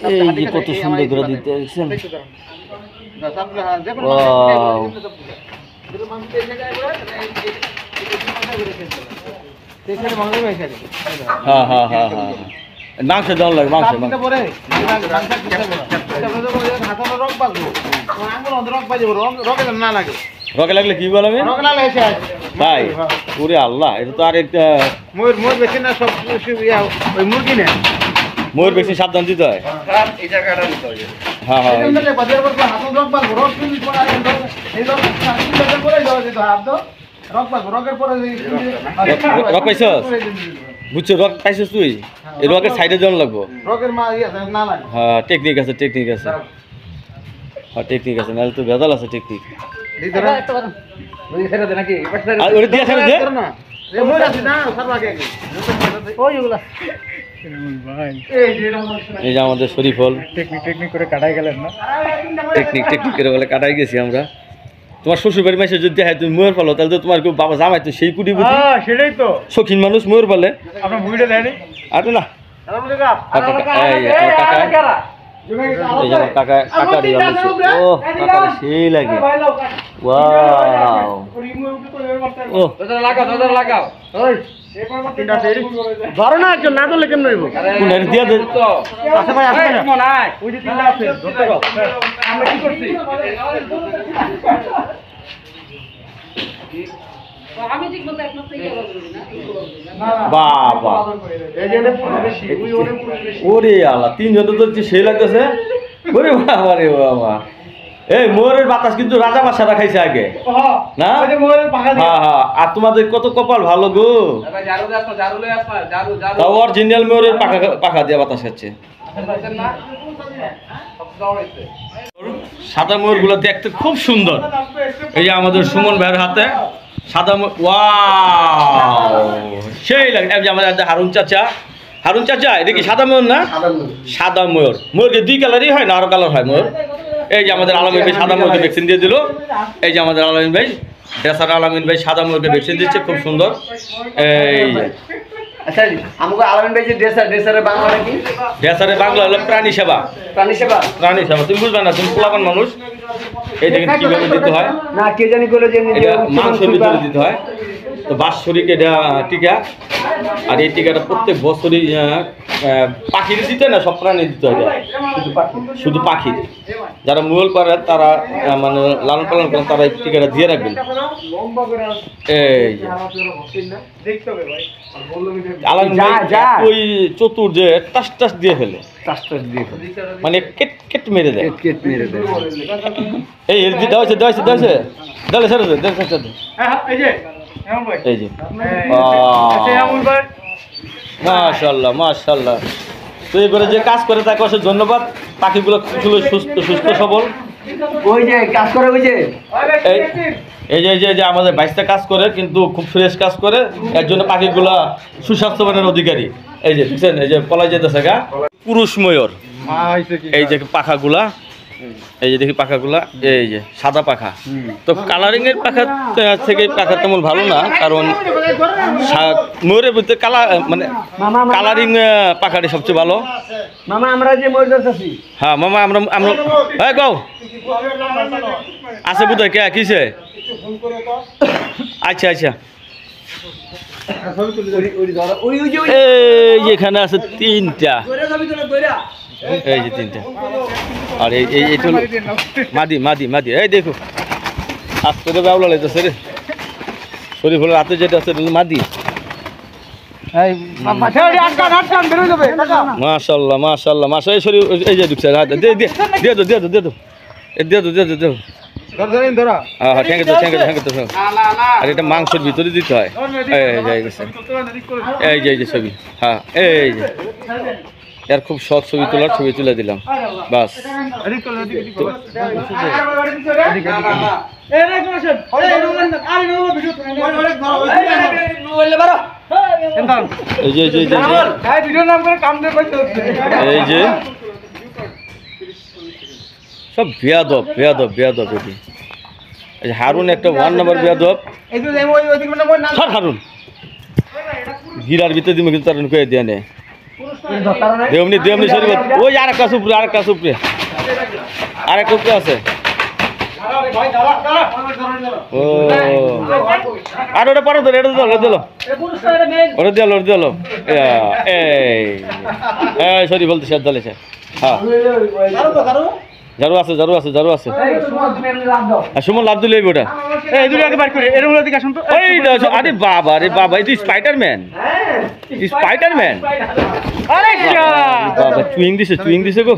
এই যে কত সুন্দর করে দিতে দেখছেন। হ্যাঁ হ্যাঁ হ্যাঁ হ্যাঁ মাংস দেওয়া লাগে মাংস রকে লাগলে কি বলবে তাই ওরে আল্লাহ এটা তো আর একটা ময়ূর বেশি সাবধান দিতে হয়। হ্যাঁ হ্যাঁ রক পাইছ বুঝছো রক পাইছিস তুই এই রকের সাইডে জন লাগবো। হ্যাঁ টেকনিক আছে টেকনিক আছে হ্যাঁ টেকনিক আছে নাহলে তো ভেজাল আছে টেকনিক। এই যে আমাদের শরীফল টেকনিক করে কাটাই গেলেন না টেকনিক করে বলে কাটাই গেছি আমরা। তোমার শ্বশুর বাড়ির মাসে যদি হয় তুমি ময়ূর পালো তাহলে তো তোমার কেউ বাবা জামাই তো সেই কুটি বুটি সেটাই তো শৌখিন মানুষ ময়ূর পালে আরে না কাকা ও কাকা সেই লাগে লাগাও ধরো না একজন না ধরলে কেমন হইব দিয়া দে আচ্ছা ভাই আসবে না ওই যে তিনটা আছে ধরতে দাও আমরা কি করছি আমি ঠিক বলতে আপনার থেকে বাবা এই যে ওই ওরে ওরে আল্লাহ তিনজন তো সেই লাগতেছে ওরে বাবা রে বাবা এই ময়ূরের বাতাস কিন্তু রাজা বাসারা খাইছে আগে না হ্যাঁ হ্যাঁ আর তোমাদের কত কপাল ভালো গো অরিজিনাল ময়ূরের পাখা দিয়ে বাতাস খাচ্ছে। সাদা ময়ূর গুলো দেখতে খুব সুন্দর। এই যে আমাদের সুমন ভাইয়ের হাতে সাদা ময়ূর ওয়াও সেই লাগে। আমাদের হারুন চাচা এটা কি সাদা ময়ূর না সাদা ময়ূর ময়ূরকে দুই কালারই হয় না আরো কালার হয় ময়ূর। এই যে আমাদের আলামিন ভাই সাদা ময়ূরকে ভ্যাকসিন দিয়ে দিল। এই যে আমাদের আলামিন ভাই আলামিন ভাই সাদা ময়ূরকে ভ্যাকসিন দিচ্ছে খুব সুন্দর। এই আচ্ছা আমাকে আলামিন ভাই যে ড্রেসারের বাংলা কি ড্রেসারের বাংলা হলো প্রাণী সেবা তুমি বুঝবে না তুমি পোলাপান মানুষ। এই দেখেন কিভাবে দিতে হয় না কে জানি বলে যে মাংসের ভিতরে দিতে হয় তো বাৎসরিক এটা টিকা আর এই টিকাটা প্রত্যেক বছরই পাখির দিতে না সব প্রাণী দিতে হয় শুধু পাখির যারা মূল করে তারা মানে লালন পালন করেন তারা এই টিকাটা দিয়ে রাখবেন। এই ওই চতুর যে টাস দিয়ে ফেলে মানে কেট মেরে দেয় এই দেওয়া এই যে মাশাআল্লাহ তো এবারে যে কাজ করে তাকে অবশ্যই ধন্যবাদ। পাখিগুলো সুস্থ সবল ওই যে কাজ করে ওই যে এই যে আমাদের বাইশটা কাজ করে কিন্তু খুব ফ্রেশ কাজ করে এর জন্য পাখিগুলা সুস্বাস্থ্যবানের অধিকারী। এই যে দেখছেন এই যে পলাই যেতেছে গা পুরুষ ময়ূর এই যে পাখাগুলা এই যে দেখি পাখাগুলা এই যে সাদা পাখা তো কালারিং এর পাখা থেকে পাখা তেমন ভালো না কারণ ময়ূরের ভিতরে মানে কালারিং পাখাটি সবচেয়ে ভালো। মামা আমরা যে ময়ূর ধরতেছি হ্যাঁ মামা আমরা হ্যাঁ গাও আছে বুঝাই কে কিসে আচ্ছা এই এখানে আছে তিনটা এই যে তিনটা আর এইটা মাদি এই দেখো আস্তে করে বাউলা লাগতেছে রে শরীর হলো রাতে যেটা আছে মাদি। মাশাআল্লাহ এই শরীর এই যে ঢুকছে দিয়ে আর এটা মাংসের ভিতরে দিতে হয়। এই যে ছবি হ্যাঁ এই যে এর খুব শখ ছবি তুলে দিলাম বাস। এই যে সব বেয়াদব এটি। হারুন একটা 1 নম্বর বেয়াদব হারুন গিরার ভিতরে দিবে কিন্তু তার কয়ে দিয়ে নেই দেমনি দেমনি শরীফ ওই আরেকটা সুপ্রে আরেকটা উপরে আছে ও আর ওটা পরে ধরে এটা দিল এই সরি বলতে শেষ দলেছে হ্যাঁ ঝাড়ু আছে সুমন লাভ দিলে ওটা আরে বাবা এই তো স্পাইডারম্যান বাবা চুইং দিছে গো